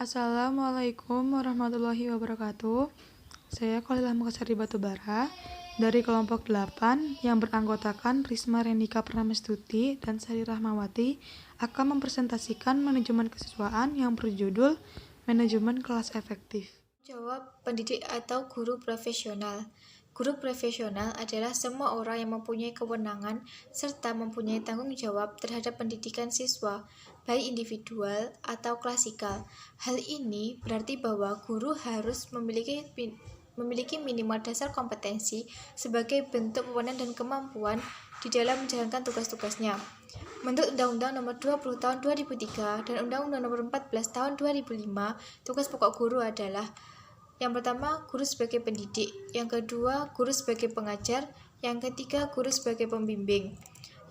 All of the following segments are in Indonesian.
Assalamualaikum warahmatullahi wabarakatuh. Saya Khalilah Mukasari Batubara dari kelompok 8 yang beranggotakan Risma Rendika Pramesthuti dan Sari Rahmawati akan mempresentasikan manajemen kesiswaan yang berjudul Manajemen Kelas Efektif. Jawab pendidik atau guru profesional. Guru profesional adalah semua orang yang mempunyai kewenangan serta mempunyai tanggung jawab terhadap pendidikan siswa, baik individual atau klasikal. Hal ini berarti bahwa guru harus memiliki minimal dasar kompetensi sebagai bentuk wewenang dan kemampuan di dalam menjalankan tugas-tugasnya. Menurut Undang-Undang Nomor 20 Tahun 2003 dan Undang-Undang Nomor 14 Tahun 2005, tugas pokok guru adalah: yang pertama, guru sebagai pendidik; yang kedua, guru sebagai pengajar; yang ketiga, guru sebagai pembimbing;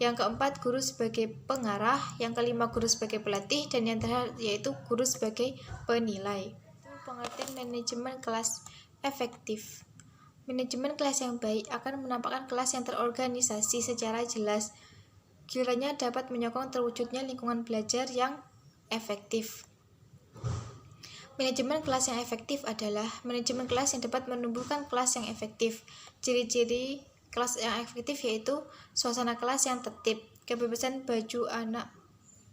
yang keempat, guru sebagai pengarah; yang kelima, guru sebagai pelatih; dan yang terakhir yaitu guru sebagai penilai. Pengertian manajemen kelas efektif. Manajemen kelas yang baik akan menampakkan kelas yang terorganisasi secara jelas, kiranya dapat menyokong terwujudnya lingkungan belajar yang efektif. Manajemen kelas yang efektif adalah manajemen kelas yang dapat menumbuhkan kelas yang efektif. Ciri-ciri kelas yang efektif yaitu suasana kelas yang tertib, kebebasan baju anak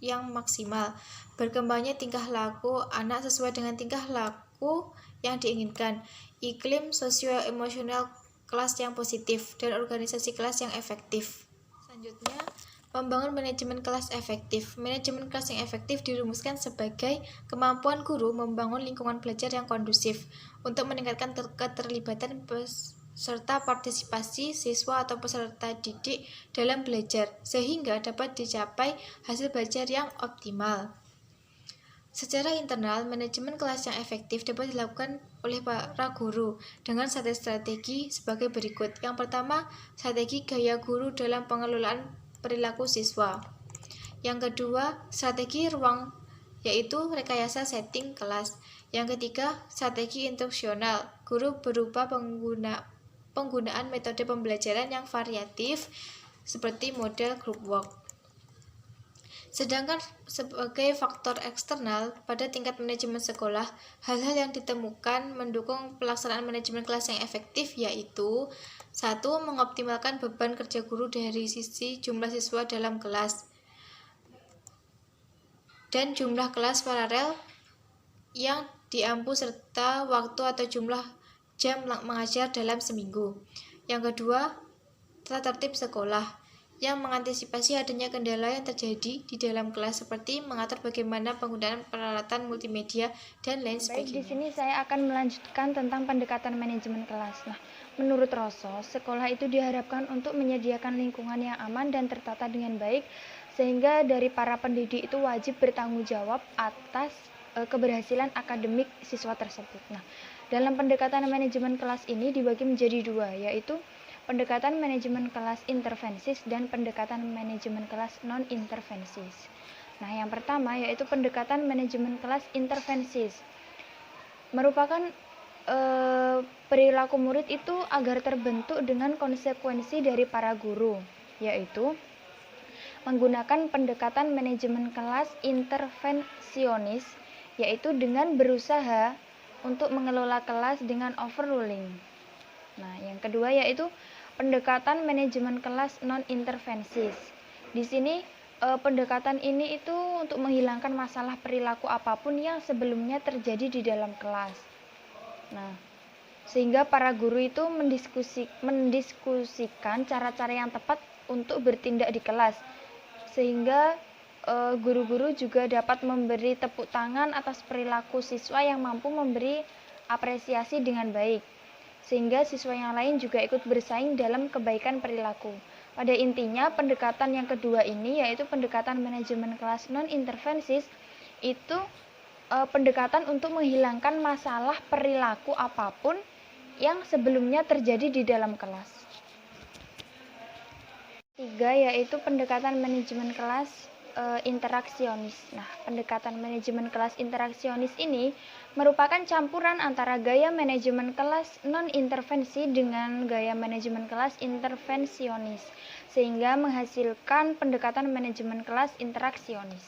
yang maksimal, berkembangnya tingkah laku anak sesuai dengan tingkah laku yang diinginkan, iklim sosio-emosional kelas yang positif, dan organisasi kelas yang efektif. Selanjutnya, membangun manajemen kelas efektif. Manajemen kelas yang efektif dirumuskan sebagai kemampuan guru membangun lingkungan belajar yang kondusif untuk meningkatkan keterlibatan serta partisipasi siswa atau peserta didik dalam belajar, sehingga dapat dicapai hasil belajar yang optimal. Secara internal, manajemen kelas yang efektif dapat dilakukan oleh para guru dengan strategi sebagai berikut. Yang pertama, strategi gaya guru dalam pengelolaan perilaku siswa. Yang kedua, strategi ruang, yaitu rekayasa setting kelas. Yang ketiga, strategi instruksional. Guru berupa penggunaan metode pembelajaran yang variatif seperti model group work. Sedangkan sebagai faktor eksternal pada tingkat manajemen sekolah, hal-hal yang ditemukan mendukung pelaksanaan manajemen kelas yang efektif yaitu: 1. Mengoptimalkan beban kerja guru dari sisi jumlah siswa dalam kelas dan jumlah kelas paralel yang diampu serta waktu atau jumlah jam mengajar dalam seminggu. Yang kedua, tata tertib sekolah yang mengantisipasi adanya kendala yang terjadi di dalam kelas seperti mengatur bagaimana penggunaan peralatan multimedia dan lain sebagainya. Baik, di sini saya akan melanjutkan tentang pendekatan manajemen kelas. Nah, menurut Rosso, sekolah itu diharapkan untuk menyediakan lingkungan yang aman dan tertata dengan baik, sehingga dari para pendidik itu wajib bertanggung jawab atas keberhasilan akademik siswa tersebut. Nah, dalam pendekatan manajemen kelas ini dibagi menjadi dua, yaitu pendekatan manajemen kelas intervensis dan pendekatan manajemen kelas non-intervensis. Nah, yang pertama yaitu pendekatan manajemen kelas intervensis. Merupakan perilaku murid itu agar terbentuk dengan konsekuensi dari para guru, yaitu menggunakan pendekatan manajemen kelas intervensionis, yaitu dengan berusaha untuk mengelola kelas dengan overruling. Nah, yang kedua yaitu pendekatan manajemen kelas non-intervensis. Di sini pendekatan ini itu untuk menghilangkan masalah perilaku apapun yang sebelumnya terjadi di dalam kelas. Nah, sehingga para guru itu mendiskusikan cara-cara yang tepat untuk bertindak di kelas, sehingga guru-guru juga dapat memberi tepuk tangan atas perilaku siswa yang mampu memberi apresiasi dengan baik, sehingga siswa yang lain juga ikut bersaing dalam kebaikan perilaku. Pada intinya, pendekatan yang kedua ini yaitu pendekatan manajemen kelas non-intervensis itu pendekatan untuk menghilangkan masalah perilaku apapun yang sebelumnya terjadi di dalam kelas. 3 yaitu pendekatan manajemen kelas interaksionis. Nah, pendekatan manajemen kelas interaksionis ini merupakan campuran antara gaya manajemen kelas non-intervensi dengan gaya manajemen kelas intervensionis, sehingga menghasilkan pendekatan manajemen kelas interaksionis.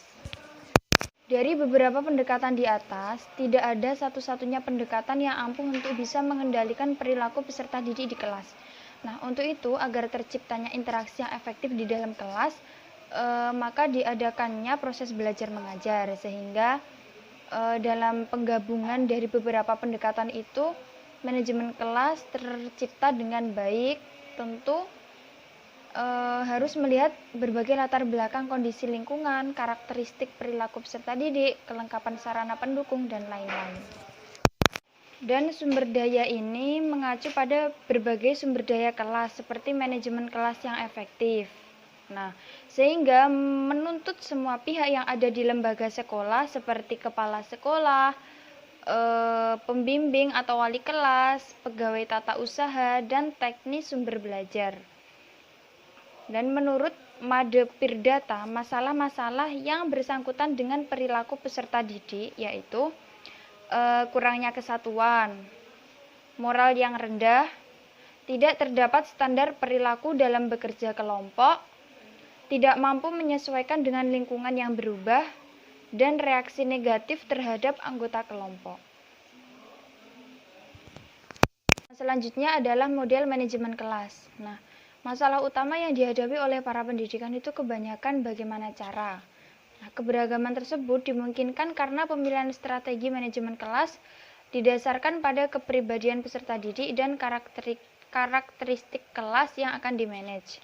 Dari beberapa pendekatan di atas, tidak ada satu-satunya pendekatan yang ampuh untuk bisa mengendalikan perilaku peserta didik di kelas. Nah, untuk itu, agar terciptanya interaksi yang efektif di dalam kelas, maka diadakannya proses belajar mengajar, sehingga dalam penggabungan dari beberapa pendekatan itu, manajemen kelas tercipta dengan baik. Tentu harus melihat berbagai latar belakang kondisi lingkungan, karakteristik perilaku peserta didik, kelengkapan sarana pendukung, dan lain-lain. Dan sumber daya ini mengacu pada berbagai sumber daya kelas seperti manajemen kelas yang efektif. Nah, sehingga menuntut semua pihak yang ada di lembaga sekolah seperti kepala sekolah, pembimbing atau wali kelas, pegawai tata usaha, dan teknis sumber belajar. Dan menurut Made Pirdata, masalah-masalah yang bersangkutan dengan perilaku peserta didik yaitu kurangnya kesatuan, moral yang rendah, tidak terdapat standar perilaku dalam bekerja kelompok, tidak mampu menyesuaikan dengan lingkungan yang berubah, dan reaksi negatif terhadap anggota kelompok. Selanjutnya adalah model manajemen kelas. Nah, masalah utama yang dihadapi oleh para pendidikan itu kebanyakan bagaimana cara. Nah, keberagaman tersebut dimungkinkan karena pemilihan strategi manajemen kelas didasarkan pada kepribadian peserta didik dan karakteristik kelas yang akan dimanage.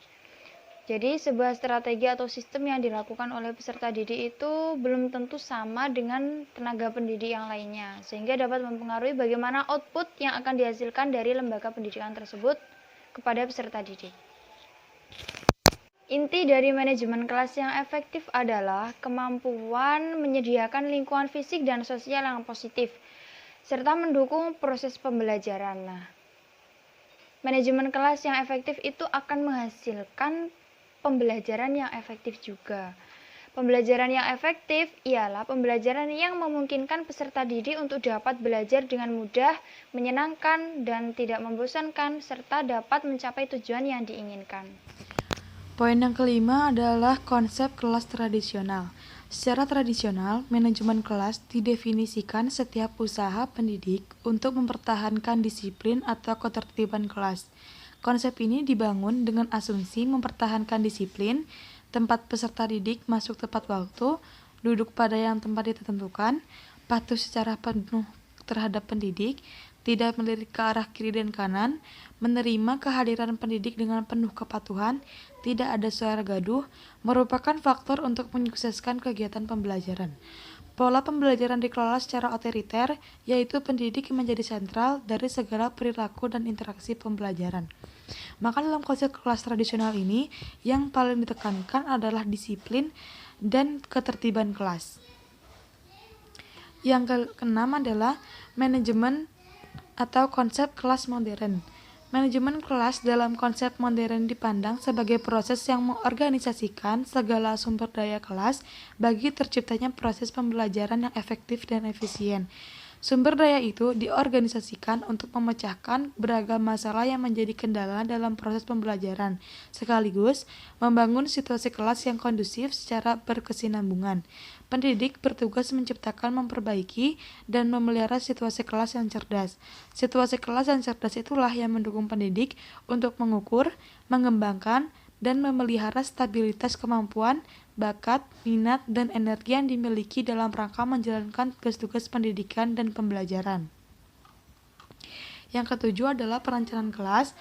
Jadi, sebuah strategi atau sistem yang dilakukan oleh peserta didik itu belum tentu sama dengan tenaga pendidik yang lainnya, sehingga dapat mempengaruhi bagaimana output yang akan dihasilkan dari lembaga pendidikan tersebut kepada peserta didik. Inti dari manajemen kelas yang efektif adalah kemampuan menyediakan lingkungan fisik dan sosial yang positif, serta mendukung proses pembelajaran. Nah, manajemen kelas yang efektif itu akan menghasilkan pembelajaran yang efektif juga. Pembelajaran yang efektif ialah pembelajaran yang memungkinkan peserta didik untuk dapat belajar dengan mudah, menyenangkan, dan tidak membosankan, serta dapat mencapai tujuan yang diinginkan. Poin yang kelima adalah konsep kelas tradisional. Secara tradisional, manajemen kelas didefinisikan setiap usaha pendidik untuk mempertahankan disiplin atau ketertiban kelas. Konsep ini dibangun dengan asumsi mempertahankan disiplin, tempat peserta didik masuk tepat waktu, duduk pada yang tempat ditentukan, patuh secara penuh terhadap pendidik, tidak melirik ke arah kiri dan kanan, menerima kehadiran pendidik dengan penuh kepatuhan, tidak ada suara gaduh, merupakan faktor untuk menyukseskan kegiatan pembelajaran. Pola pembelajaran dikelola secara otoriter, yaitu pendidik menjadi sentral dari segala perilaku dan interaksi pembelajaran. Maka dalam konsep kelas tradisional ini, yang paling ditekankan adalah disiplin dan ketertiban kelas. Yang keenam adalah manajemen atau konsep kelas modern. Manajemen kelas dalam konsep modern dipandang sebagai proses yang mengorganisasikan segala sumber daya kelas bagi terciptanya proses pembelajaran yang efektif dan efisien. Sumber daya itu diorganisasikan untuk memecahkan beragam masalah yang menjadi kendala dalam proses pembelajaran, sekaligus membangun situasi kelas yang kondusif secara berkesinambungan. Pendidik bertugas menciptakan, memperbaiki, dan memelihara situasi kelas yang cerdas. Situasi kelas yang cerdas itulah yang mendukung pendidik untuk mengukur, mengembangkan, dan memelihara stabilitas kemampuan, bakat, minat, dan energi yang dimiliki dalam rangka menjalankan tugas-tugas pendidikan dan pembelajaran. Yang ketujuh adalah perencanaan kelas.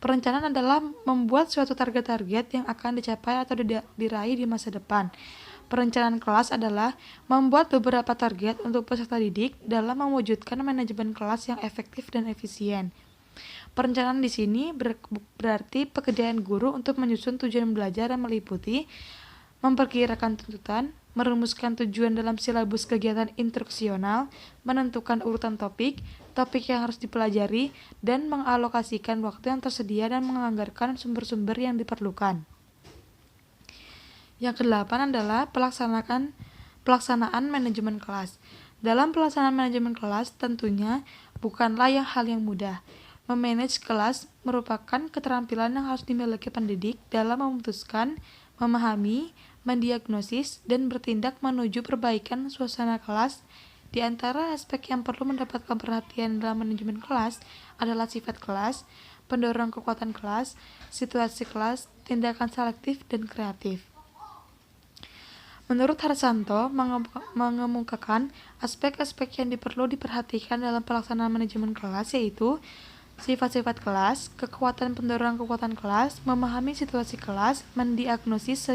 Perencanaan adalah membuat suatu target-target yang akan dicapai atau diraih di masa depan. Perencanaan kelas adalah membuat beberapa target untuk peserta didik dalam mewujudkan manajemen kelas yang efektif dan efisien. Perencanaan di sini berarti pekerjaan guru untuk menyusun tujuan belajar yang meliputi memperkirakan tuntutan, merumuskan tujuan dalam silabus kegiatan instruksional, menentukan urutan topik yang harus dipelajari, dan mengalokasikan waktu yang tersedia dan menganggarkan sumber-sumber yang diperlukan. Yang kedelapan adalah pelaksanaan manajemen kelas. Dalam pelaksanaan manajemen kelas tentunya bukanlah hal yang mudah. Memanage kelas merupakan keterampilan yang harus dimiliki pendidik dalam memutuskan, memahami, mendiagnosis, dan bertindak menuju perbaikan suasana kelas. Di antara aspek yang perlu mendapatkan perhatian dalam manajemen kelas adalah sifat kelas, pendorong kekuatan kelas, situasi kelas, tindakan selektif, dan kreatif. Menurut Harsanto, mengemukakan aspek-aspek yang perlu diperhatikan dalam pelaksanaan manajemen kelas yaitu sifat-sifat kelas, kekuatan pendorong kekuatan kelas, memahami situasi kelas, mendiagnosis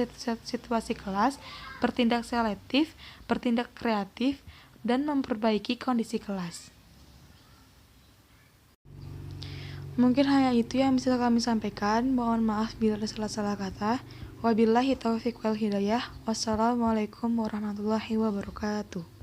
situasi kelas, bertindak selektif, bertindak kreatif, dan memperbaiki kondisi kelas. Mungkin hanya itu yang bisa kami sampaikan. Mohon maaf bila ada salah-salah kata. Wabillahi taufiq wal hidayah. Wassalamualaikum warahmatullahi wabarakatuh.